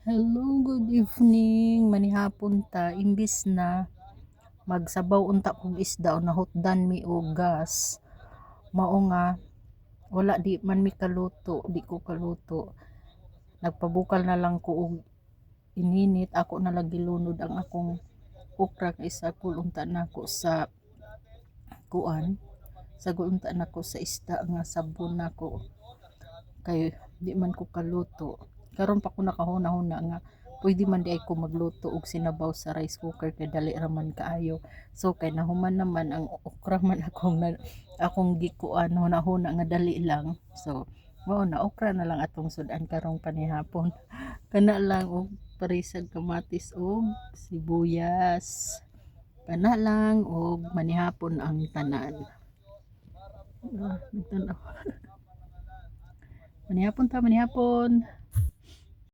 Hello, good evening. Manihapon ta imbis na magsabaw unta kog isda o nahutdan mi og gas. Mao nga wala di man mi kaluto, di ko kaluto. Nagpabukal na lang ko og ininit ako na lagi lunod ang akong okra kay sagol unta nako sa kuan. Sagol unta nako sa isda nga sabon nako kay di man ko kaluto. Karon pa ko nakahuna-huna nga pwede man di ay ko magluto og sinabaw sa rice cooker kay dali ra man kaayo. So kay nahuman naman ang okra man akong gikuan huna-huna nga dali lang. So mao na okra na lang atong sudan karong panihapon. Kana lang og parisag kamatis og sibuyas. Kana lang og manihapon ang tanan. Nagtan-aw. Manihapon ta, manihapon.